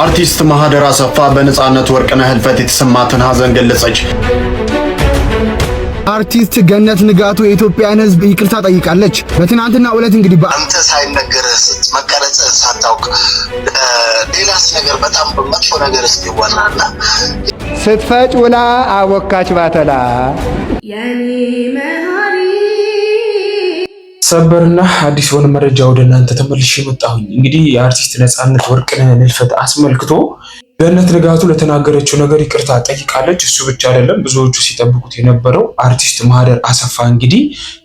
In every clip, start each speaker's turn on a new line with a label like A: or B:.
A: አርቲስት ማህደር አሰፋ በነጻነት ወርቅነህ ህልፈት የተሰማትን ሀዘን ገለጸች።
B: አርቲስት ገነት ንጋቱ የኢትዮጵያን ህዝብ ይቅርታ ጠይቃለች። በትናንትና ዕለት እንግዲህ
C: አንተ ሳይነገርህ መቀረጽ ሳታውቅ ሌላስ ነገር በጣም መጥፎ ነገር እስኪወራና
D: ስትፈጭ ውላ አወካች ባተላ
E: ያኔ መሃሪ
F: ሰበርና አዲስ የሆነ መረጃ ወደ እናንተ ተመልሼ መጣሁኝ። እንግዲህ የአርቲስት ነጻነት ወርቅነህን ህልፈት አስመልክቶ ገነት ንጋቱ ለተናገረችው ነገር ይቅርታ ጠይቃለች። እሱ ብቻ አይደለም፣ ብዙዎቹ ሲጠብቁት የነበረው አርቲስት ማህደር አሰፋ እንግዲህ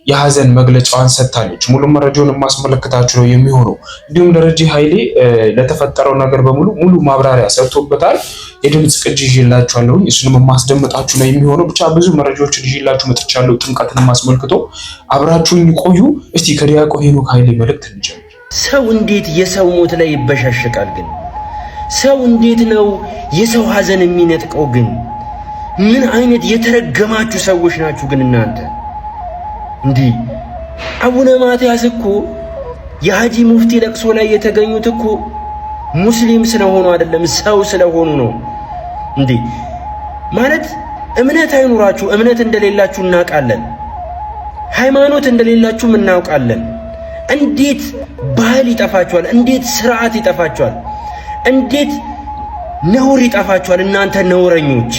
F: የሀዘን መግለጫዋን ሰጥታለች። ሙሉ መረጃውን ማስመለከታችሁ ነው የሚሆነው። እንዲሁም ደረጀ ኃይሌ ለተፈጠረው ነገር በሙሉ ሙሉ ማብራሪያ ሰጥቶበታል። የድምጽ ቅጂ ይዤላችኋለሁ፣ እሱንም ማስደምጣችሁ ነው የሚሆነው። ብቻ ብዙ መረጃዎችን ይዤላችሁ መጥቻለሁ። ጥምቀትን ማስመልክቶ አብራችሁኝ ቆዩ። እስቲ ከዲያቆን ሄኖክ ኃይሌ መልእክት እንጀምር።
G: ሰው እንዴት የሰው ሞት ላይ ይበሻሸቃል ግን? ሰው እንዴት ነው የሰው ሀዘን የሚነጥቀው ግን? ምን አይነት የተረገማችሁ ሰዎች ናችሁ ግን እናንተ? እንዲህ አቡነ ማትያስ እኮ የሐጂ ሙፍቲ ለቅሶ ላይ የተገኙት እኮ ሙስሊም ስለሆኑ አይደለም ሰው ስለሆኑ ነው። እንዲህ ማለት እምነት አይኑራችሁ፣ እምነት እንደሌላችሁ እናውቃለን። ሃይማኖት እንደሌላችሁም እናውቃለን። እንዴት ባህል ይጠፋችኋል? እንዴት ስርዓት ይጠፋችኋል? እንዴት ነውር ይጠፋችኋል? እናንተ ነውረኞች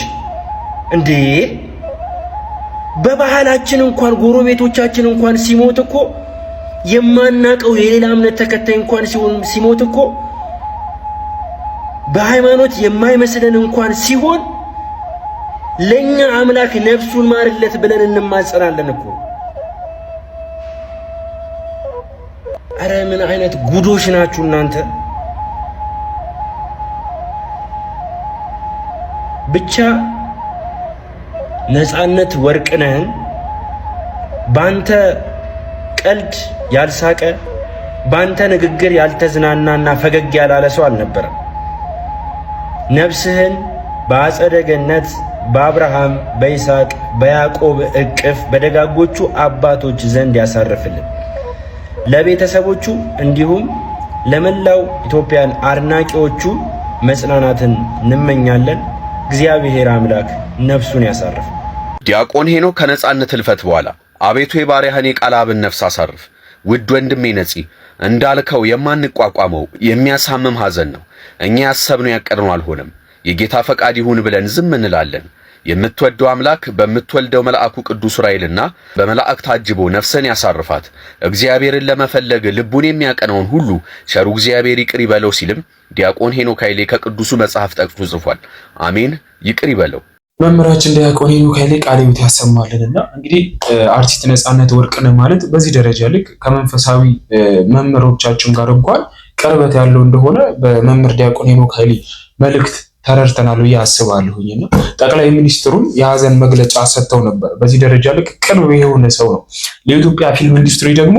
G: እንዴ! በባህላችን እንኳን ጎረቤቶቻችን እንኳን ሲሞት እኮ የማናቀው የሌላ እምነት ተከታይ እንኳን ሲሞት እኮ በሃይማኖት የማይመስለን እንኳን ሲሆን ለኛ አምላክ ነፍሱን ማርለት ብለን እንማጸናለን እኮ። አረ ምን አይነት ጉዶሽ ናችሁ እናንተ! ብቻ ነጻነት ወርቅነህን ባንተ ቀልድ ያልሳቀ ባንተ ንግግር ያልተዝናናና ፈገግ ያላለ ሰው አልነበረም። ነፍስህን በአጸደ ገነት በአብርሃም በይስሐቅ በያዕቆብ እቅፍ በደጋጎቹ አባቶች ዘንድ ያሳርፍልን። ለቤተሰቦቹ እንዲሁም ለመላው ኢትዮጵያን አድናቂዎቹ መጽናናትን እንመኛለን። እግዚአብሔር አምላክ ነፍሱን ያሳርፍ።
H: ዲያቆን ሄኖክ ከነጻነት ህልፈት በኋላ አቤቱ የባሪያህን የቃልአብን ነፍስ አሳርፍ። ውድ ወንድሜ ነጺ፣ እንዳልከው የማንቋቋመው የሚያሳምም ሐዘን ነው። እኛ ያሰብነው ያቀድነው አልሆነም። የጌታ ፈቃድ ይሁን ብለን ዝም እንላለን። የምትወደው አምላክ በምትወልደው መልአኩ ቅዱስ ዑራኤልና በመላእክት ታጅቦ ነፍስን ያሳርፋት። እግዚአብሔርን ለመፈለግ ልቡን የሚያቀናውን ሁሉ ቸሩ እግዚአብሔር ይቅር ይበለው ሲልም ዲያቆን ሄኖክ ኃይሌ ከቅዱሱ መጽሐፍ ጠቅሶ ጽፏል። አሜን፣ ይቅር ይበለው።
F: መምህራችን ዲያቆን ሄኖክ ኃይሌ ቃለ ሕይወት ያሰማልንና እንግዲህ አርቲስት ነጻነት ወርቅነህ ማለት በዚህ ደረጃ ልክ ከመንፈሳዊ መምህሮቻችን ጋር እንኳን ቅርበት ያለው እንደሆነ በመምህር ዲያቆን ሄኖክ ኃይሌ መልእክት ተረድተናል ብዬ አስባለሁኝና ጠቅላይ ሚኒስትሩም የሀዘን መግለጫ ሰጥተው ነበር። በዚህ ደረጃ ልክ ቅርብ የሆነ ሰው ነው። ለኢትዮጵያ ፊልም ኢንዱስትሪ ደግሞ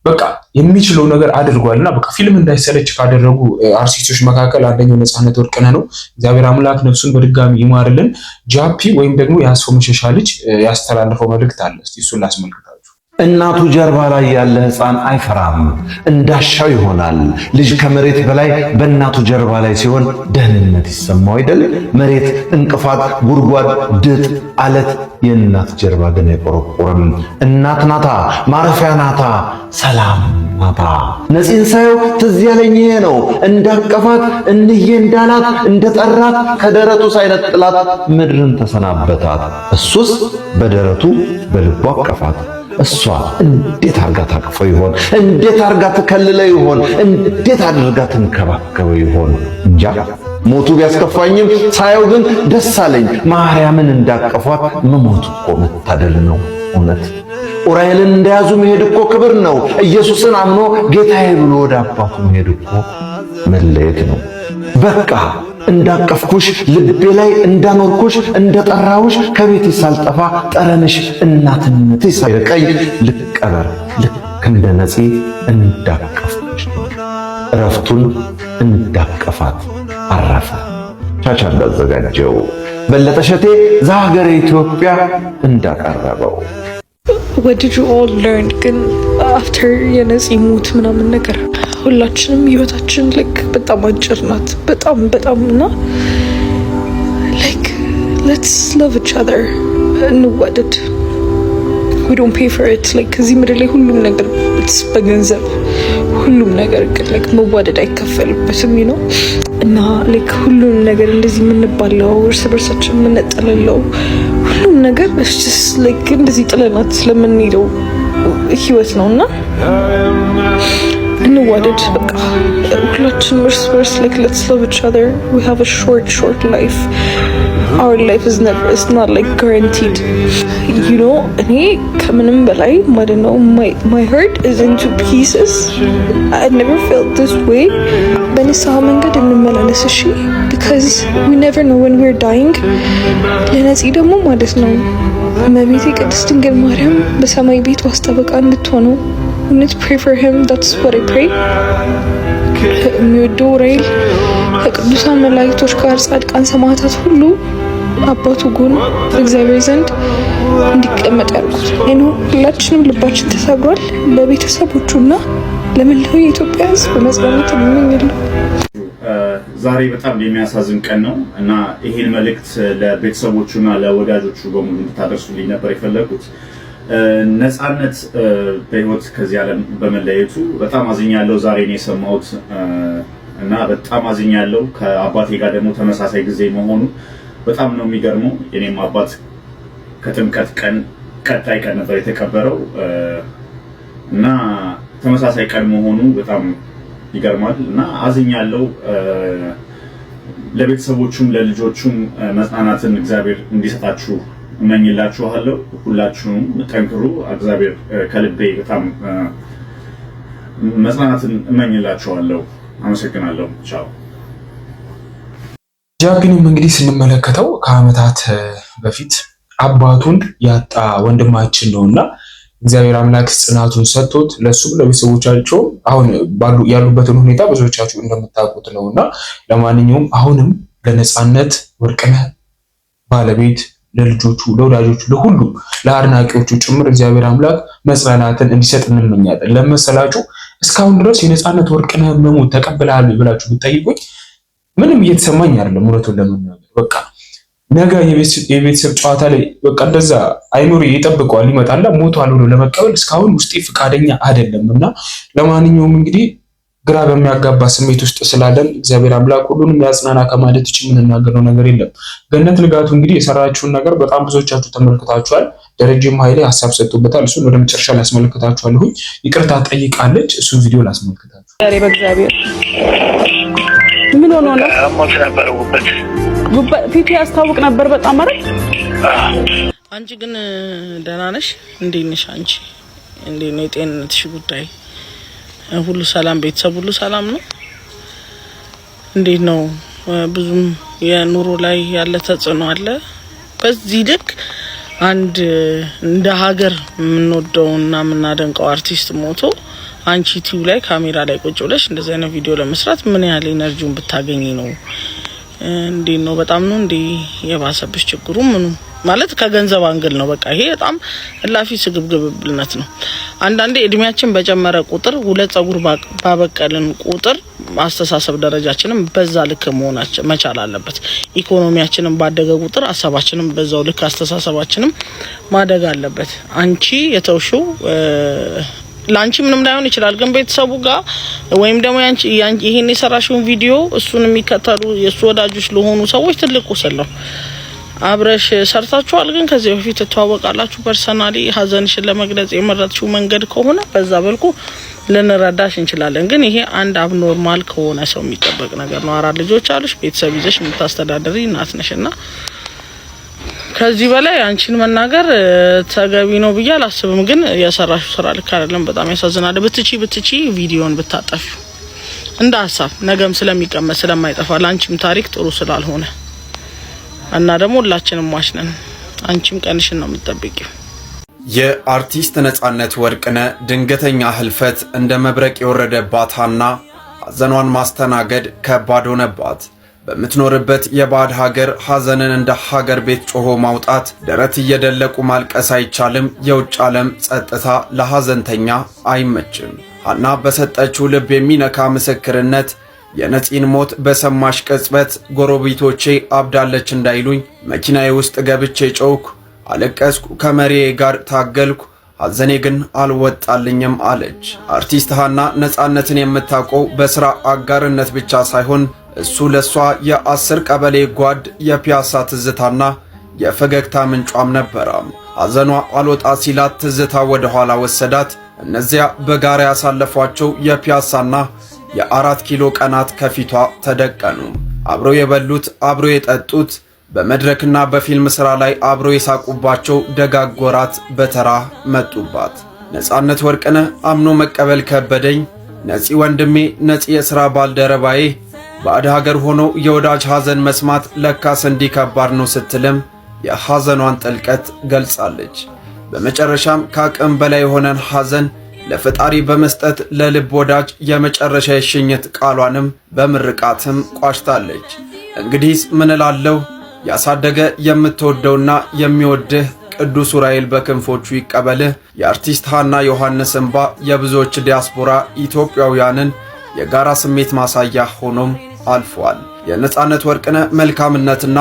F: በቃ የሚችለው ነገር አድርጓልና በቃ ፊልም እንዳይሰለች ካደረጉ አርቲስቶች መካከል አንደኛው ነጻነት ወርቅነህ ነው። እግዚአብሔር አምላክ ነፍሱን በድጋሚ ይማርልን። ጃፒ ወይም ደግሞ የአስፎ መሸሻ ልጅ ያስተላለፈው መልእክት አለ። እስቲ እሱን ላስመልክታችሁ።
I: እናቱ ጀርባ ላይ ያለ ሕፃን አይፈራም፣ እንዳሻው ይሆናል። ልጅ ከመሬት በላይ በእናቱ ጀርባ ላይ ሲሆን ደህንነት ይሰማው አይደል? መሬት፣ እንቅፋት፣ ጉድጓድ፣ ድጥ፣ አለት፣ የእናት ጀርባ ግን አይቆረቆርም። እናት ናታ፣ ማረፊያ ናታ፣ ሰላም ናታ። ነፂን ሳየው ትዝ ያለኝ ይሄ ነው። እንዳቀፋት እንዬ እንዳላት እንደጠራት ከደረቱ ሳይነጥላት ምድርን ተሰናበታት። እሱስ በደረቱ በልቡ አቀፋት። እሷ እንዴት አርጋ ታቅፈው ይሆን? እንዴት አርጋ ተከልለው ይሆን? እንዴት አድርጋ ተንከባከበው ይሆን? እንጃ። ሞቱ ቢያስከፋኝም ሳየው ግን ደስ አለኝ። ማርያምን እንዳቀፏት መሞቱ እኮ መታደል ነው። እውነት ዑራኤልን እንደያዙ መሄድ እኮ ክብር ነው። ኢየሱስን አምኖ ጌታዬ ብሎ ወደ አባቱ መሄድ እኮ መለየት ነው። በቃ እንዳቀፍኩሽ ልቤ ላይ እንዳኖርኩሽ እንደጠራውሽ ከቤቴ ሳልጠፋ ጠረንሽ እናትነቴ ሳይርቀኝ ልቀበር ልክ እንደ ነፂ እንዳቀፍኩሽ እረፍቱን እንዳቀፋት አረፈ። ቻቻ እንዳዘጋጀው በለጠ ሸቴ ዘሀገረ ኢትዮጵያ እንዳቀረበው
J: What did you all learn ግን after የነፂ ሞት ምናምን ነገር?
E: ሁላችንም ህይወታችን like በጣም አጭር ናት በጣም እና like let's love each other እንዋደድ we don't pay for it like ከዚህ ምድር ላይ ሁሉም ነገር በገንዘብ ሁሉም ነገር like መዋደድ አይከፈልበትም ነው እና like ሁሉም ነገር እንደዚህ የምንባለው እርስ በርሳችን የምንጠለለው ሁሉም ነገር just like እንደዚህ ጥለናት ስለምንሄደው ህይወት ነውና እንዋደድ በቃ ሁላችንም እርስ በርስ like let's love each other we have a short life our life is not like guaranteed you know እኔ ከምንም በላይ ማለት ነው my heart is into pieces I never felt this way በንስሐ መንገድ እንመላለስ እሺ because we never know when we're dying ለነፂ ደግሞ ማለት ነው እመቤቴ ቅድስት ድንግል ማርያም በሰማይ ቤት ዋስጠበቃ እንድትሆነው we need to pray for him that's what I pray የሚወደው ራይል ከቅዱሳን መላእክቶች ጋር ጻድቃን ሰማዕታት ሁሉ አባቱ ጎን እግዚአብሔር ዘንድ እንዲቀመጥ ያልኩት ነው ሁላችንም ልባችን ተሰብሯል ለቤተሰቦቹና ለመላው የኢትዮጵያ ሕዝብ መጽናናት እመኛለሁ
A: ዛሬ በጣም የሚያሳዝን ቀን ነው እና ይሄን መልእክት ለቤተሰቦቹና ለወዳጆቹ በሙሉ እንድታደርሱልኝ ነበር የፈለኩት ነፃነት በህይወት ከዚህ ዓለም በመለየቱ በጣም አዝኛለሁ ዛሬ ነው የሰማሁት እና በጣም አዝኛለሁ ከአባቴ ጋር ደግሞ ተመሳሳይ ጊዜ መሆኑ በጣም ነው የሚገርመው የኔም አባት ከጥምቀት ቀን ቀጣይ ቀን ነበር የተቀበረው እና ተመሳሳይ ቀን መሆኑ በጣም ይገርማል እና አዝኛለሁ ለቤተሰቦቹም ለልጆቹም መጽናናትን እግዚአብሔር እንዲሰጣችሁ እመኝላችኋለሁ ሁላችሁም ጠንክሩ እግዚአብሔር ከልቤ በጣም መጽናናትን እመኝላችኋለሁ አመሰግናለሁ ቻው
F: ጃግንም እንግዲህ ስንመለከተው ከአመታት በፊት አባቱን ያጣ ወንድማችን ነውና እግዚአብሔር አምላክ ጽናቱን ሰጥቶት ለሱም ለቤተሰቦቻቸው አሁን ያሉበትን ሁኔታ ብዙዎቻችሁ እንደምታውቁት ነውና ለማንኛውም አሁንም ለነፃነት ወርቅነህ ባለቤት ለልጆቹ ለወዳጆቹ ለሁሉ ለአድናቂዎቹ ጭምር እግዚአብሔር አምላክ መጽናናትን እንዲሰጥ እንመኛለን ለመሰላችሁ እስካሁን ድረስ የነፃነት ወርቅነህ መሞት ተቀብለሃል ብላችሁ ብትጠይቁኝ ምንም እየተሰማኝ አይደለም እውነቱን ለመናገር በቃ ነገ የቤተሰብ ጨዋታ ላይ በቃ እንደዛ አይኖር ይጠብቀዋል ይመጣላ ሞቷል ብሎ ለመቀበል እስካሁን ውስጤ ፍቃደኛ አይደለምና ለማንኛውም እንግዲህ ግራ በሚያጋባ ስሜት ውስጥ ስላለን እግዚአብሔር አምላክ ሁሉንም ያጽናና ከማለት እቺ ምን እናገረው ነገር የለም ገነት ንጋቱ እንግዲህ የሰራችውን ነገር በጣም ብዙዎቻችሁ ተመልክታችኋል ደረጀም ኃይሌ ሐሳብ ሰጥቶበታል እሱን ወደ መጨረሻ ላስመልክታችኋለሁ ይቅርታ ጠይቃለች እሱን ቪዲዮ ላስመልክታችሁ
E: ዛሬ በእግዚአብሔር ምን ሆኖ ነው
C: ሞት ነበረውበት
E: ፊቱ ያስታውቅ ነበር በጣም ማለት
J: አንቺ ግን ደህና ነሽ እንዴት ነሽ አንቺ እንዴት ነው የጤንነትሽ ጉዳይ ሁሉ ሰላም ቤተሰብ ሁሉ ሰላም ነው እንዴት ነው ብዙም የኑሮ ላይ ያለ ተጽዕኖ አለ በዚህ ልክ አንድ እንደ ሀገር የምንወደውና የምናደንቀው አርቲስት ሞቶ አንቺ ቲቪ ላይ ካሜራ ላይ ቁጭ ብለሽ እንደዚህ አይነት ቪዲዮ ለመስራት ምን ያህል ኢነርጂውን ብታገኚ ነው እንዴት ነው በጣም ነው እንዴ የባሰብሽ ችግሩ ምኑ ማለት ከገንዘብ አንግል ነው በቃ ይሄ በጣም እላፊ ስግብግብነት ነው አንዳንዴ እድሜያችን በጨመረ ቁጥር ሁለት ጸጉር ባበቀልን ቁጥር ማስተሳሰብ ደረጃችንም በዛ ልክ መሆናችን መቻል አለበት ኢኮኖሚያችንም ባደገ ቁጥር አሳባችንም በዛው ልክ አስተሳሰባችንም ማደግ አለበት አንቺ የተውሽው ላንቺ ምንም ላይሆን ይችላል ግን ቤተሰቡ ጋር ወይም ደግሞ ያንቺ ይሄን የሰራሽውን ቪዲዮ እሱን የሚከተሉ የሱ ወዳጆች ለሆኑ ሰዎች ትልቅ ቁስል ነው አብረሽ ሰርታችኋል ግን ከዚህ በፊት ተዋወቃላችሁ ፐርሰናሊ ሀዘንሽን ለመግለጽ የመረጥሽው መንገድ ከሆነ በዛ በልኩ ልንረዳሽ እንችላለን ግን ይሄ አንድ አብኖርማል ከሆነ ሰው የሚጠበቅ ነገር ነው አራት ልጆች አሉሽ ቤተሰብ ይዘሽ የምታስተዳድሪ እናት ነሽና ከዚህ በላይ አንቺን መናገር ተገቢ ነው ብዬ አላስብም ግን የሰራሽው ስራ ልክ አይደለም በጣም ያሳዝናል ብትቺ ቪዲዮን ብታጠፊው እንደ ሐሳብ ነገም ስለሚቀመጥ ስለማይጠፋ ላንቺም ታሪክ ጥሩ ስላልሆነ እና ደግሞ ሁላችንም ማሽነን አንቺም ቀንሽን ነው የምትጠብቂው
A: የአርቲስት ነፃነት ወርቅነህ ድንገተኛ ህልፈት እንደ መብረቅ የወረደባትና ሐዘኗን ማስተናገድ ከባድ ሆነባት በምትኖርበት የባዕድ ሀገር ሐዘንን እንደ ሀገር ቤት ጮሆ ማውጣት ደረት እየደለቁ ማልቀስ አይቻልም የውጭ ዓለም ጸጥታ ለሐዘንተኛ አይመችም
K: ሐና በሰጠችው ልብ የሚነካ ምስክርነት የነፂን ሞት በሰማሽ ቅጽበት ጎረቤቶቼ አብዳለች እንዳይሉኝ መኪናዬ ውስጥ ገብቼ ጮኩ፣ አለቀስኩ፣ ከመሪዬ ጋር ታገልኩ፣ ሐዘኔ ግን አልወጣልኝም አለች። አርቲስት ሐና ነፃነትን የምታውቀው በሥራ አጋርነት ብቻ ሳይሆን እሱ ለሷ የ10 ቀበሌ ጓድ የፒያሳ ትዝታና የፈገግታ ምንጯም ነበረ። ሐዘኗ አልወጣ ሲላት ትዝታ ወደ ኋላ ወሰዳት። እነዚያ በጋራ ያሳለፏቸው የፒያሳና የ4 ኪሎ ቀናት ከፊቷ ተደቀኑ። አብሮ የበሉት፣ አብሮ የጠጡት፣ በመድረክና በፊልም ሥራ ላይ አብሮ የሳቁባቸው ደጋግ ወራት በተራ መጡባት። ነፃነት ወርቅነህ አምኖ መቀበል ከበደኝ፣ ነፂ ወንድሜ፣ ነፂ የሥራ ባልደረባዬ፣ ባዕድ ሀገር ሆኖ የወዳጅ ሐዘን መስማት ለካስ እንዲህ ከባድ ነው ስትልም የሐዘኗን ጥልቀት ገልጻለች። በመጨረሻም ከአቅም በላይ የሆነን ሐዘን ለፈጣሪ በመስጠት ለልብ ወዳጅ የመጨረሻ የሽኝት ቃሏንም በምርቃትም ቋጭታለች። እንግዲህስ ምን እላለሁ? ያሳደገ የምትወደውና የሚወድህ ቅዱስ ዑራኤል በክንፎቹ ይቀበልህ። የአርቲስት ሐና ዮሐንስ እንባ የብዙዎች ዲያስፖራ ኢትዮጵያውያንን የጋራ ስሜት ማሳያ ሆኖም አልፏል። የነፃነት ወርቅነህ መልካምነትና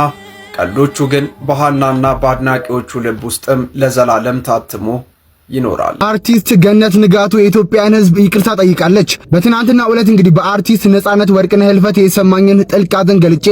K: ቀልዶቹ ግን በሐናና በአድናቂዎቹ ልብ ውስጥም ለዘላለም ታትሞ ይኖራል።
B: አርቲስት ገነት ንጋቱ የኢትዮጵያን ሕዝብ ይቅርታ ጠይቃለች። በትናንትናው ዕለት እንግዲህ በአርቲስት ነፃነት ወርቅነህ ህልፈት የተሰማኝን ጥልቅ ሐዘን ገልጬ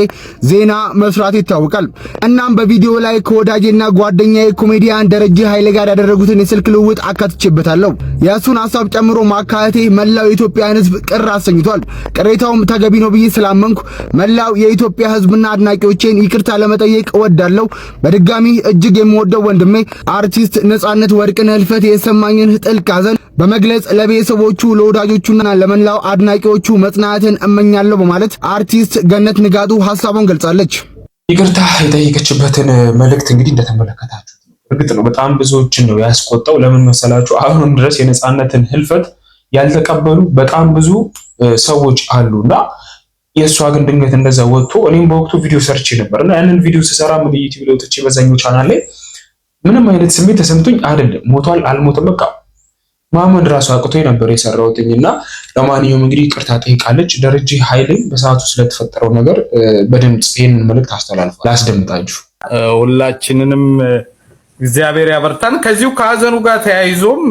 B: ዜና መስራት ይታወቃል። እናም በቪዲዮ ላይ ከወዳጄና ጓደኛዬ ኮሜዲያን ደረጀ ኃይሌ ጋር ያደረጉትን የስልክ ልውውጥ አካትቼበታለሁ። የእሱን ሐሳብ ጨምሮ ማካተቴ መላው የኢትዮጵያን ሕዝብ ቅር አሰኝቷል። ቅሬታውም ተገቢ ነው ብዬ ስላመንኩ መላው የኢትዮጵያ ሕዝብና አድናቂዎቼን ይቅርታ ለመጠየቅ እወዳለሁ። በድጋሚ እጅግ የምወደው ወንድሜ አርቲስት ነፃነት ወርቅነህ ህልፈት የሰማኝን ጥልቅ ሐዘን በመግለጽ ለቤተሰቦቹ ለወዳጆቹና ለመላው አድናቂዎቹ መጽናናትን እመኛለሁ በማለት አርቲስት ገነት ንጋቱ ሐሳቡን ገልጻለች።
F: ይቅርታ የጠየቀችበትን መልእክት እንግዲህ እንደተመለከታችሁት እርግጥ ነው በጣም ብዙዎችን ነው ያስቆጣው። ለምን መሰላችሁ? አሁንም ድረስ የነፃነትን ህልፈት ያልተቀበሉ በጣም ብዙ ሰዎች አሉና የእሷ ግን ድንገት እንደዛ ወጥቶ እኔም በወቅቱ ቪዲዮ ሰርቼ ነበርና ያንን ቪዲዮ ስሰራ ምን ዩቲዩብ ላይ ወጥቼ በዛኛው ቻናል ላይ ምንም አይነት ስሜት ተሰምቶኝ አይደለም። ሞቷል አልሞተም በቃ ማመን ራሱ አቅቶኝ ነበር የሰራሁትኝና ለማንኛውም እንግዲህ ይቅርታ ጠይቃለች። ደረጀ ኃይሌ በሰዓቱ ስለተፈጠረው ነገር በድምጽ ይሄንን መልእክት አስተላልፏል። ላስደምጣችሁ።
L: ሁላችንንም እግዚአብሔር ያበርታን። ከዚሁ ከሐዘኑ ጋር ተያይዞም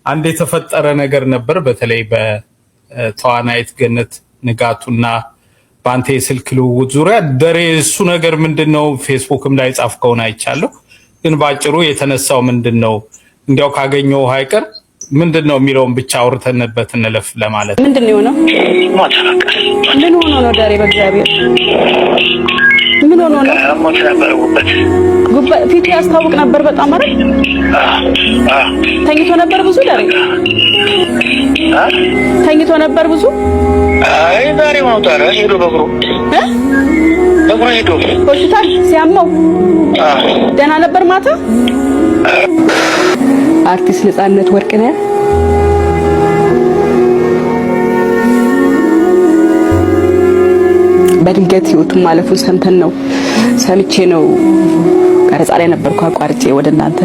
L: አንድ የተፈጠረ ነገር ነበር። በተለይ በተዋናይት ገነት ንጋቱና በአንተ የስልክ ልውውጥ ዙሪያ ደሬ እሱ ነገር ምንድነው? ፌስቡክም ላይ ጻፍከውን አይቻለሁ። ግን ባጭሩ የተነሳው ምንድነው? እንዲያው ካገኘው ሃይቀር ምንድነው የሚለውን ብቻ አውርተንበት እንለፍ ለማለት።
E: ምንድነው የሆነው? ምን ሆኖ ነው ዳሬ? በእግዚአብሔር ምን ሆኖ ነው?
C: ሞት ነበር ጉበት
E: ፊቱ ያስታውቅ ነበር በጣም አይደል? ተኝቶ ነበር ብዙ ዳሬ? ተኝቶ ነበር ብዙ?
C: አይ ዛሬ ማውጣራ ሄዶ በእግሩ ሄዶ
E: ሆስፒታል ሲያመው ደህና ነበር ማታ። አርቲስት ነፃነት ወርቅነህ በድንገት ህይወቱን ማለፉን ሰምቼ ነው ቀረጻ ላይ ነበርኩ አቋርጬ ወደ እናንተ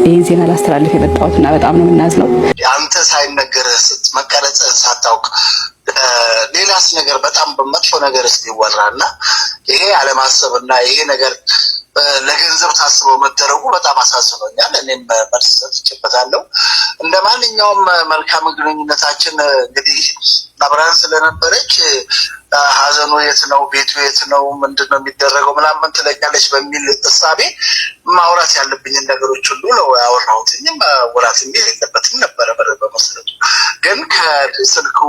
E: ይሄን ዜና ላስተላልፍ የመጣሁትና በጣም ነው የምናዝነው።
C: አንተ ሳይነገርህ መቀረጽህን ሳታውቅ ሌላስ ነገር በጣም በመጥፎ ነገር እስኪወራና ይሄ አለማሰብና ይሄ ነገር ለገንዘብ ታስበው መደረጉ በጣም አሳስቦኛል። እኔም መልስ ሰጥቼበታለሁ። እንደ ማንኛውም መልካም ግንኙነታችን እንግዲህ አብራን ስለነበረች ሐዘኑ የት ነው ቤቱ የት ነው ምንድነው የሚደረገው ምናምን ትለኛለች በሚል እሳቤ ማውራት ያለብኝን ነገሮች ሁሉ ነው ያወራሁት። ወራት የሌለበትም ነበረ በመሰረቱ። ግን ከስልኩ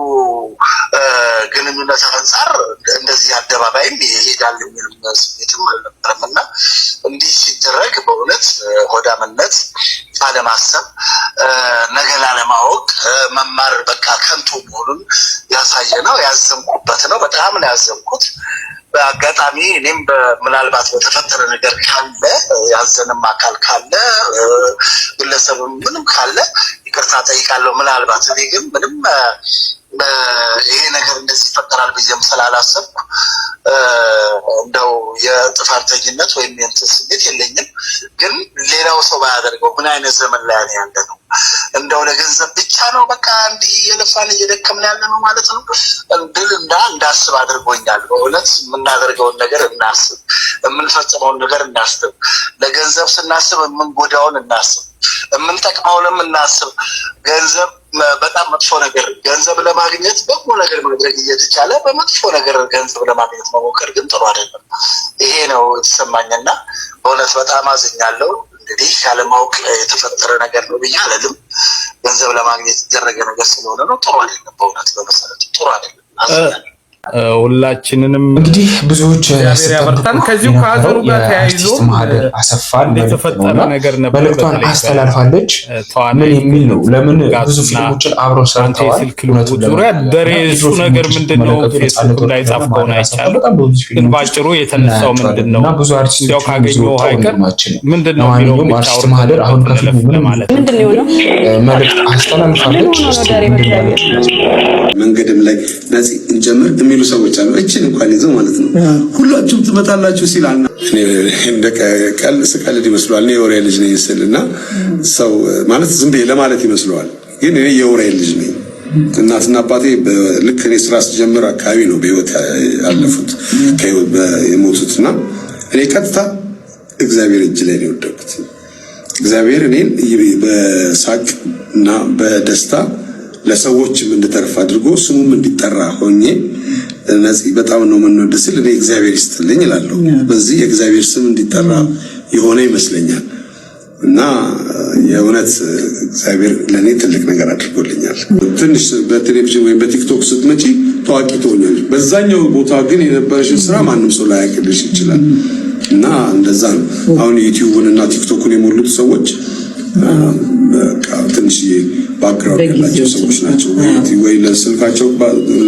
C: ግንኙነት አንፃር እንደዚህ አደባባይም ይሄዳል የሚል ስሜትም አልነበረም እና እንዲህ ሲደረግ በእውነት ሆዳምነት፣ አለማሰብ፣ ነገን አለማወቅ፣ መማር በቃ ከንቱ መሆኑን ያሳየ ነው። ያዘንኩበት ነው። በጣም ነው ያዘንኩት። በአጋጣሚ እኔም ምናልባት በተፈጠረ ነገር ካለ ያዘንም አካል ካለ ግለሰብም ምንም ካለ ይቅርታ ጠይቃለሁ። ምናልባት እኔ ግን ምንም ይሄ ነገር እንደዚህ ይፈጠራል ብዬም ስላላሰብኩ እንደው የጥፋተኝነት ወይም የእንትን ስሜት የለኝም። ግን ሌላው ሰው ባያደርገው ምን አይነት ዘመን ላይ ያለ ነው? እንደው ለገንዘብ ብቻ ነው በቃ እንዲህ የለፋን እየደከምን ያለ ነው ማለት ነው እንድል እንዳስብ አድርጎኛል። በእውነት የምናደርገውን ነገር እናስብ፣ የምንፈጽመውን ነገር እናስብ። ለገንዘብ ስናስብ የምንጎዳውን እናስብ፣ የምንጠቅመውንም እናስብ። ገንዘብ በጣም መጥፎ ነገር፣ ገንዘብ ለማግኘት በጎ ነገር ማድረግ እየተቻለ በመጥፎ ነገር ገንዘብ ለማግኘት መሞከር ግን ጥሩ አይደለም። ይሄ ነው የተሰማኝና በእውነት በጣም አዝኛለሁ። እንግዲህ ያለማወቅ የተፈጠረ ነገር ነው ብዬ አልልም። ገንዘብ ለማግኘት የተደረገ ነገር ስለሆነ ነው። ጥሩ አይደለም። በእውነት በመሰረቱ ጥሩ አይደለም። አዝኛለሁ።
L: ሁላችንንም
F: እንግዲህ ብዙዎች
L: ያበርታን። ከዚሁ ከሀገሩ ጋር ተያይዞ
F: ማህደር አሰፋን
L: የተፈጠረ ነገር ነበር።
F: መልእክቷን አስተላልፋለች። ምን የሚል ነው? ለምን ብዙ ፊልሞችን አብረው ሰርተዋል።
L: ዙሪያ ደሬሱ ነገር ምንድነው? ፌስቡክ ላይ ጻፍከውን አይቻለሁ። ግን ባጭሩ የተነሳው ምንድነው? እንዲያው ካገኘው አይቀር ምንድነው የሚለው
F: አርቲስት ማህደር አሁን ከፊልሙ ምንድነው መልእክት አስተላልፋለች።
M: መንገድም ላይ ነፂ እንጀምር የሚሉ ሰዎች አሉ። እቺን እንኳን ይዘው ማለት ነው ሁላችሁም ትመጣላችሁ ሲላልና እኔ ስቀልድ ይመስለዋል። እኔ የወሬ ልጅ ነኝ ስልና ሰው ማለት ዝም ብዬ ለማለት ይመስለዋል። ግን እኔ የወሬ ልጅ ነኝ። እናትና አባቴ ልክ እኔ ስራ ስጀምር አካባቢ ነው በህይወት ያለፉት የሞቱትና እኔ ቀጥታ እግዚአብሔር እጅ ላይ ነው የወደቅኩት። እግዚአብሔር እኔን በሳቅ እና በደስታ ለሰዎችም እንድተርፍ አድርጎ ስሙም እንዲጠራ ሆኜ ነፂ በጣም ነው የምንወድስ እኔ እግዚአብሔር ይስጥልኝ እላለሁ። በዚህ የእግዚአብሔር ስም እንዲጠራ የሆነ ይመስለኛል እና የእውነት እግዚአብሔር ለኔ ትልቅ ነገር አድርጎልኛል። ትንሽ በቴሌቪዥን ወይም በቲክቶክ ስትመጪ ታዋቂ ትሆኛለሽ። በዛኛው ቦታ ግን የነበረሽን ስራ ማንም ሰው ላያውቅልሽ ይችላል እና እንደዛ ነው። አሁን ዩቲዩብን እና ቲክቶክን የሞሉት ሰዎች ትንሽ ባክግራውንድ ያላቸው ሰዎች ናቸው። ወይ ለስልካቸው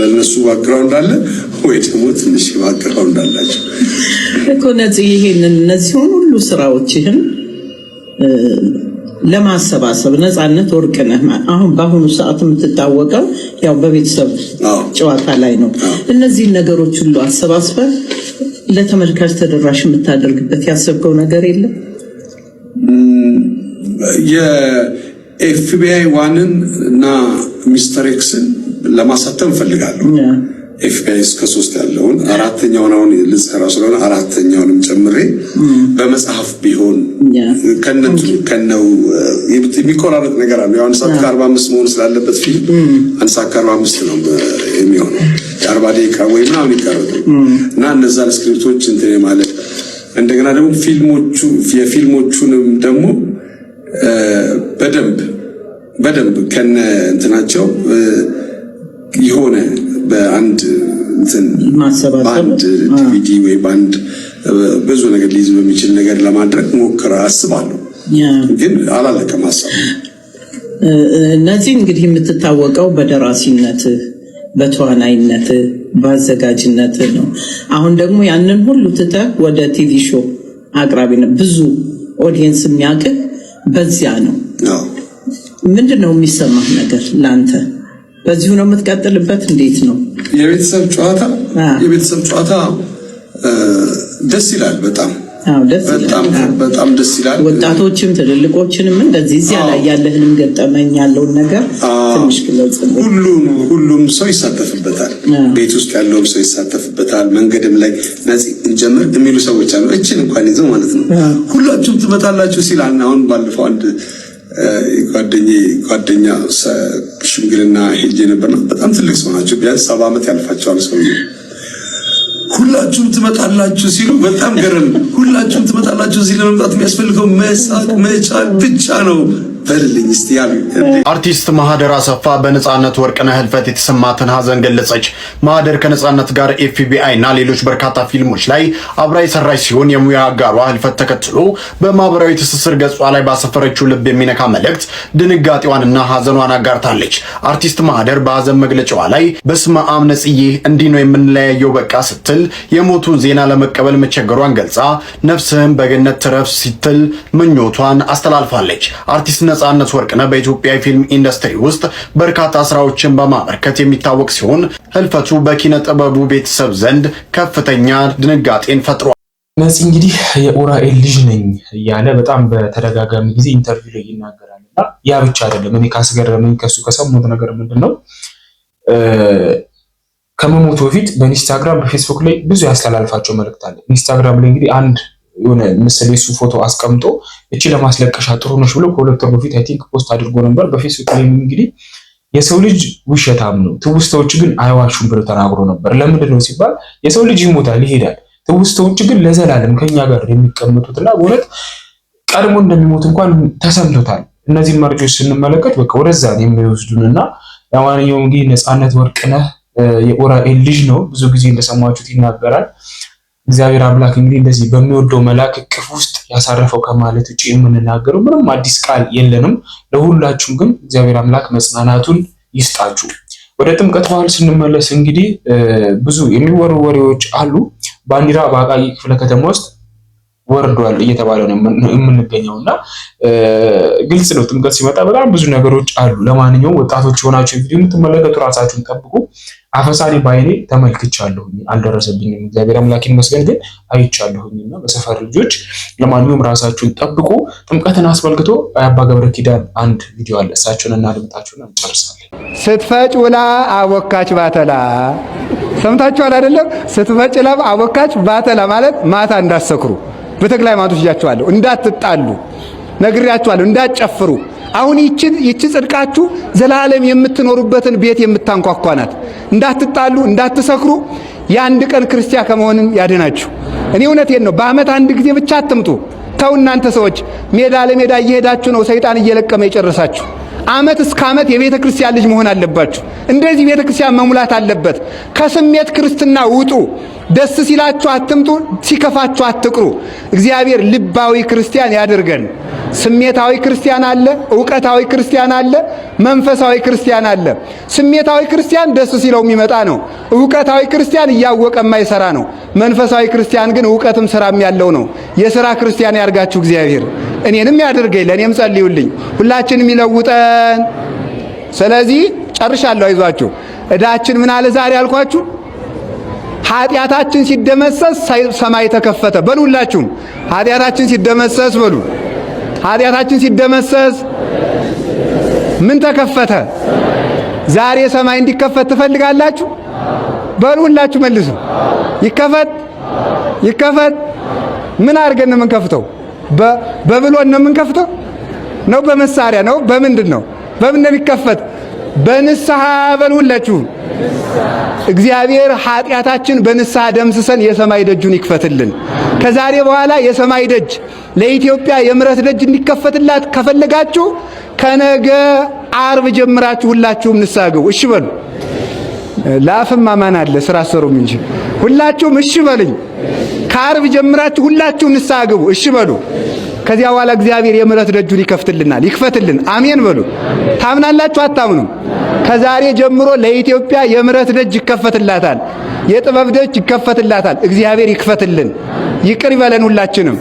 M: ለነሱ ባክግራውንድ አለ ወይ ደግሞ ትንሽ ባክግራውንድ አላቸው
N: እኮ ነፂ። ይሄንን እነዚህ ሁሉ ስራዎችህን ለማሰባሰብ ነፃነት ወርቅነህ አሁን በአሁኑ ሰዓት የምትታወቀው ያው በቤተሰብ ጨዋታ ላይ ነው። እነዚህ ነገሮች ሁሉ አሰባስበህ ለተመልካች ተደራሽ የምታደርግበት ያሰብከው ነገር የለም?
M: የኤፍቢአይ ዋንን እና ሚስተር ኤክስን ለማሳተም ፈልጋለሁ። ኤፍቢአይ እስከ 3 ያለውን አራተኛውን አሁን ልጽራ ስለሆነ አራተኛውንም ጨምሬ በመጽሐፍ ቢሆን ከነው የሚቆራረጥ ነገር አለ። ያው 1:45 መሆን ስላለበት ፊልም 1:45 ነው የሚሆነው። 40 ደቂቃ ወይ ምናምን ይቀርብ እና እነዛ ስክሪፕቶች እንትን ማለት እንደገና ደግሞ የፊልሞቹንም ደግሞ በደንብ ከነ እንትናቸው የሆነ በአንድ እንትን በአንድ ዲቪዲ ወይ በአንድ ብዙ ነገር ሊይዝ በሚችል ነገር ለማድረግ ሞክራ አስባለሁ። ግን አላለቀም ሀሳቡ።
N: እነዚህ እንግዲህ የምትታወቀው በደራሲነት፣ በተዋናይነት፣ በአዘጋጅነት ነው። አሁን ደግሞ ያንን ሁሉ ትተህ ወደ ቲቪ ሾው አቅራቢነት ብዙ ኦዲየንስ የሚያውቅ በዚያ ነው። ምንድነው የሚሰማህ ነገር ላንተ? በዚሁ ነው የምትቀጥልበት? እንዴት ነው
M: የቤተሰብ ጨዋታ? ደስ ይላል። በጣም ደስ ይላል።
N: ወጣቶችም ትልልቆችንም እንደዚህ እዚያ ላይ ያለህንም ገጠመኝ ያለውን ነገር ትንሽ ግለጽልኝ።
M: ሁሉም ሰው ይሳተፍበታል። ቤት ውስጥ ያለውም ሰው ይሳተፍበታል። መንገድም ላይ ነፂ እንጀምር የሚሉ ሰዎች አሉ። እቺን እንኳን ይዘው ማለት ነው ሁላችሁም ትመጣላችሁ ሲላና አሁን ባለፈው አንድ ጓደኛ ሽምግልና ሄጄ ነበርና በጣም ትልቅ ሰው ናቸው። ቢያንስ 70 ዓመት ያልፋቸዋል ሰውዬው። ሁላችሁም ትመጣላችሁ ሲሉ በጣም ገረም። ሁላችሁም ትመጣላችሁ ሲሉ ለመምጣት የሚያስፈልገው መሳቅ መቻል ብቻ ነው። በልልኝ እስቲ ያሉ
A: አርቲስት ማህደር አሰፋ በነጻነት ወርቅነህ ህልፈት የተሰማትን ሀዘን ገለጸች። ማህደር ከነጻነት ጋር ኤፍቢአይ እና ሌሎች በርካታ ፊልሞች ላይ አብራ የሰራች ሲሆን የሙያ አጋሯ ህልፈት ተከትሎ በማህበራዊ ትስስር ገጿ ላይ ባሰፈረችው ልብ የሚነካ መልእክት ድንጋጤዋንና ሀዘኗን አጋርታለች። አርቲስት ማህደር በሀዘን መግለጫዋ ላይ በስመ አብ ነጽዬ እንዲህ ነው የምንለያየው በቃ ስትል የሞቱን ዜና ለመቀበል መቸገሯን ገልጻ ነፍስህም በገነት ትረፍ ስትል ምኞቷን አስተላልፋለች። አርቲስት ነጻነት ወርቅነህ በኢትዮጵያ ፊልም ኢንዱስትሪ ውስጥ በርካታ ስራዎችን በማበርከት የሚታወቅ ሲሆን ህልፈቱ በኪነ ጥበቡ ቤተሰብ ዘንድ ከፍተኛ ድንጋጤን ፈጥሯል።
F: ነፂ እንግዲህ የኡራኤል ልጅ ነኝ እያለ በጣም በተደጋጋሚ ጊዜ ኢንተርቪው ላይ ይናገራልና ያ ብቻ አይደለም። እኔ ካስገረመኝ ከሱ ከሰሙት ነገር ምንድነው ከመሞቱ በፊት በኢንስታግራም በፌስቡክ ላይ ብዙ ያስተላልፋቸው መልእክት አለ። ኢንስታግራም ላይ እንግዲህ አንድ የሆነ ምስል የሱ ፎቶ አስቀምጦ እቺ ለማስለቀሻ ጥሩ ነሽ ብሎ ከሁለት ወር በፊት አይ ቲንክ ፖስት አድርጎ ነበር። በፌስቡክ ላይ እንግዲህ የሰው ልጅ ውሸታም ነው፣ ትውስታዎች ግን አይዋሹም ብሎ ተናግሮ ነበር። ለምንድን ነው ሲባል የሰው ልጅ ይሞታል፣ ይሄዳል። ትውስታዎች ግን ለዘላለም ከኛ ጋር የሚቀመጡትና በእውነት ቀድሞ እንደሚሞት እንኳን ተሰምቶታል። እነዚህ መረጃዎች ስንመለከት በቃ ወደዛ ነው የሚወስዱንና ለማንኛውም እንግዲህ ነፃነት ወርቅነህ የኡራኤል ልጅ ነው። ብዙ ጊዜ እንደሰማችሁት ይናገራል። እግዚአብሔር አምላክ እንግዲህ እንደዚህ በሚወደው መልአክ እቅፍ ውስጥ ያሳረፈው ከማለት ውጪ የምንናገረው ምንም አዲስ ቃል የለንም። ለሁላችሁም ግን እግዚአብሔር አምላክ መጽናናቱን ይስጣችሁ። ወደ ጥምቀት በዓል ስንመለስ እንግዲህ ብዙ የሚወሩ ወሬዎች አሉ። ባንዲራ በአቃቂ ክፍለ ከተማ ውስጥ ወርዷል እየተባለ ነው የምንገኘውና ግልጽ ነው። ጥምቀት ሲመጣ በጣም ብዙ ነገሮች አሉ። ለማንኛውም ወጣቶች የሆናችሁ ቪዲዮ የምትመለከቱ ራሳችሁን ጠብቁ። አፈሳኔ ባይኔ ተመልክቻለሁኝ፣ አልደረሰብኝም እግዚአብሔር አምላክ ይመስገን፣ ግን አይቻለሁኝና በሰፈር ልጆች። ለማንኛውም ራሳችሁን ጠብቁ። ጥምቀትን አስመልክቶ አባ ገብረ ኪዳን አንድ ቪዲዮ አለ፣ እሳቸውን እናድምጣችሁና እንጨርሳለን።
D: ስትፈጭ ውላ አቦካች ባተላ። ሰምታችኋል አይደለም? ስትፈጭ ውላ አቦካች ባተላ ማለት ማታ እንዳትሰክሩ በተክለ ሃይማኖት ይያችኋለሁ፣ እንዳትጣሉ ነግሬያችኋለሁ፣ እንዳትጨፍሩ። አሁን ይቺ ጽድቃችሁ ዘላለም የምትኖሩበትን ቤት የምታንኳኳ ናት። እንዳትጣሉ፣ እንዳትሰክሩ፣ የአንድ ቀን ክርስቲያን ከመሆንም ያድናችሁ። እኔ እውነቴን ነው። በአመት አንድ ጊዜ ብቻ አትምጡ። ተው እናንተ ሰዎች ሜዳ ለሜዳ እየሄዳችሁ ነው ሰይጣን እየለቀመ የጨረሳችሁ። አመት እስከ አመት የቤተ ክርስቲያን ልጅ መሆን አለባችሁ። እንደዚህ ቤተ ክርስቲያን መሙላት አለበት። ከስሜት ክርስትና ውጡ። ደስ ሲላችሁ አትምጡ፣ ሲከፋችሁ አትቅሩ። እግዚአብሔር ልባዊ ክርስቲያን ያድርገን። ስሜታዊ ክርስቲያን አለ፣ ዕውቀታዊ ክርስቲያን አለ፣ መንፈሳዊ ክርስቲያን አለ። ስሜታዊ ክርስቲያን ደስ ሲለው የሚመጣ ነው። ዕውቀታዊ ክርስቲያን እያወቀ የማይሰራ ነው። መንፈሳዊ ክርስቲያን ግን ዕውቀትም ስራም ያለው ነው። የሥራ ክርስቲያን ያርጋችሁ እግዚአብሔር። እኔንም ያድርገኝ፣ ለእኔም ጸልዩልኝ፣ ሁላችንም ይለውጠን። ስለዚህ ጨርሻለሁ፣ አይዟችሁ። ዕዳችን ምን አለ ዛሬ አልኳችሁ? ኃጢአታችን ሲደመሰስ ሰማይ ተከፈተ። በሉ ሁላችሁም ኃጢአታችን ሲደመሰስ በሉ። ኃጢአታችን ሲደመሰስ ምን ተከፈተ? ዛሬ ሰማይ እንዲከፈት ትፈልጋላችሁ? በሉ ሁላችሁ መልሱ። ይከፈት ይከፈት። ምን አድርገን ነው የምንከፍተው? በብሎን ነው የምንከፍተው? ነው በመሳሪያ ነው? በምንድን ነው? በምን ነው የሚከፈት? በንስሐ በሉ ሁላችሁ። እግዚአብሔር ኃጢአታችን በንስሐ ደምስሰን የሰማይ ደጁን ይክፈትልን። ከዛሬ በኋላ የሰማይ ደጅ ለኢትዮጵያ የምሕረት ደጅ እንዲከፈትላት ከፈለጋችሁ ከነገ ዓርብ ጀምራችሁ ሁላችሁም ንስሐ ግቡ። እሺ በሉ። ላፍም አማን አለ ስራ ሰሩም እንጂ ሁላችሁም እሺ በልኝ። ከዓርብ ጀምራችሁ ሁላችሁም ንስሐ ግቡ። እሺ በሉ። ከዚያ በኋላ እግዚአብሔር የምሕረት ደጁን ይከፍትልናል፣ ይክፈትልን። አሜን በሉ። ታምናላችሁ አታምኑም? ከዛሬ ጀምሮ ለኢትዮጵያ የምሕረት ደጅ ይከፈትላታል፣ የጥበብ ደጅ ይከፈትላታል። እግዚአብሔር ይክፈትልን፣ ይቅር ይበለን ሁላችንም።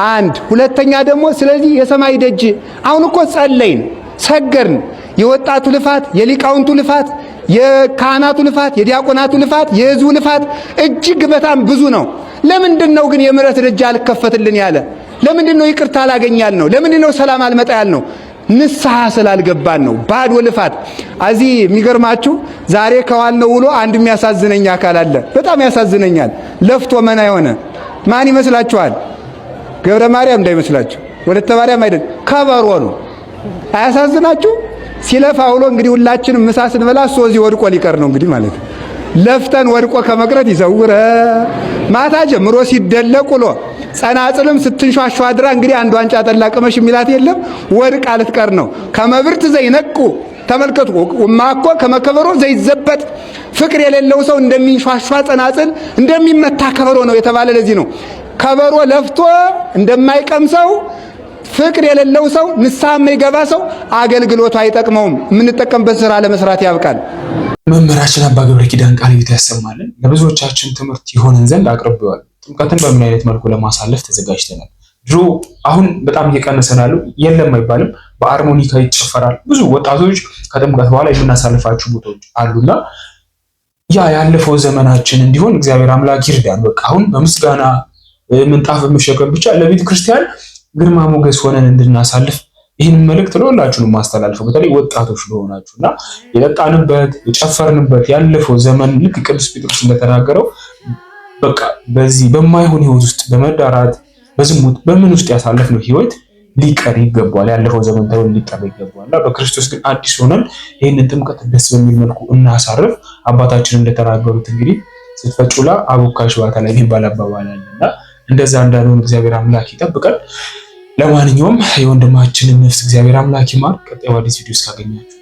D: አንድ ሁለተኛ ደግሞ ስለዚህ የሰማይ ደጅ አሁን እኮ ጸለይን፣ ሰገርን። የወጣቱ ልፋት፣ የሊቃውንቱ ልፋት፣ የካህናቱ ልፋት፣ የዲያቆናቱ ልፋት፣ የሕዝቡ ልፋት እጅግ በጣም ብዙ ነው። ለምንድን ነው ግን የምሕረት ደጅ አልከፈትልን ያለ? ለምንድን ነው ይቅርታ አላገኛል ነው? ለምንድን ነው ሰላም አልመጣ ያል ነው? ንስሐ ስላልገባን ነው። ባዶ ልፋት። እዚህ የሚገርማችሁ ዛሬ ከዋልነው ውሎ አንድ የሚያሳዝነኝ አካል አለ። በጣም ያሳዝነኛል። ለፍቶ መና የሆነ ማን ይመስላችኋል? ገብረ ማርያም እንዳይመስላችሁ፣ ወለተ ማርያም አይደል፣ ከበሮ ነው። አያሳዝናችሁ? ሲለፋ ውሎ እንግዲህ ሁላችንም ምሳ ስንበላ እሱ እዚህ ወድቆ ሊቀር ነው እንግዲህ ማለት ነው። ለፍተን ወድቆ ከመቅረት ይዘውረ። ማታ ጀምሮ ሲደለቅ ውሎ ጸናጽልም ስትንሿሿ አድራ እንግዲህ አንድ ዋንጫ ጠላ ቅመሽ የሚላት የለም፣ ወድቃ ልትቀር ነው። ከመብርት ዘይነቁ ተመልከቱ። ማኮ ከመከበሮ ዘይዘበጥ። ፍቅር የሌለው ሰው እንደሚንሿሿ ጸናጽል እንደሚመታ ከበሮ ነው የተባለ ለዚህ ነው። ከበሮ ለፍቶ እንደማይቀምሰው ፍቅር የሌለው ሰው ንስሐ የማይገባ ሰው አገልግሎቱ አይጠቅመውም። የምንጠቀምበት ስራ ለመስራት ያብቃል።
F: መምህራችን አባ ገብረ ኪዳን ቃለ ሕይወት ያሰማልን። ለብዙዎቻችን ትምህርት ይሆንን ዘንድ አቅርበዋል። ጥምቀትን በምን አይነት መልኩ ለማሳለፍ ተዘጋጅተናል? ድሮ አሁን በጣም እየቀነሰ ነው ያለው፣ የለም አይባልም። በአርሞኒካ ይጨፈራል። ብዙ ወጣቶች ከጥምቀት በኋላ የምናሳልፋቸው ቦታዎች አሉና ያ ያለፈው ዘመናችን እንዲሆን እግዚአብሔር አምላክ ይርዳን። በቃ አሁን በምስጋና ምንጣፍ በመሸከም ብቻ ለቤተ ክርስቲያን ግርማ ሞገስ ሆነን እንድናሳልፍ ይህን መልእክት ለሁላችሁም ማስተላልፈው በተለይ ወጣቶች ለሆናችሁና የጠጣንበት የጨፈርንበት ያለፈው ዘመን ልክ ቅዱስ ጴጥሮስ እንደተናገረው በቃ በዚህ በማይሆን ህይወት ውስጥ በመዳራት በዝሙት በምን ውስጥ ያሳለፍነው ህይወት ሊቀር ይገባል። ያለፈው ዘመን ተወል ሊቀር ይገባልና በክርስቶስ ግን አዲስ ሆነን ይህንን ጥምቀት ደስ በሚል መልኩ እናሳርፍ። አባታችን እንደተናገሩት እንግዲህ ስትፈጩላ አቦካሽ ባታ ላይ የሚባል አባባል አለና እንደዛ እንዳልሆነ እግዚአብሔር አምላክ ይጠብቀን። ለማንኛውም የወንድማችንን ነፍስ እግዚአብሔር አምላክ ይማር። ቀጣይ አዲስ ቪዲዮ እስካገኛችሁ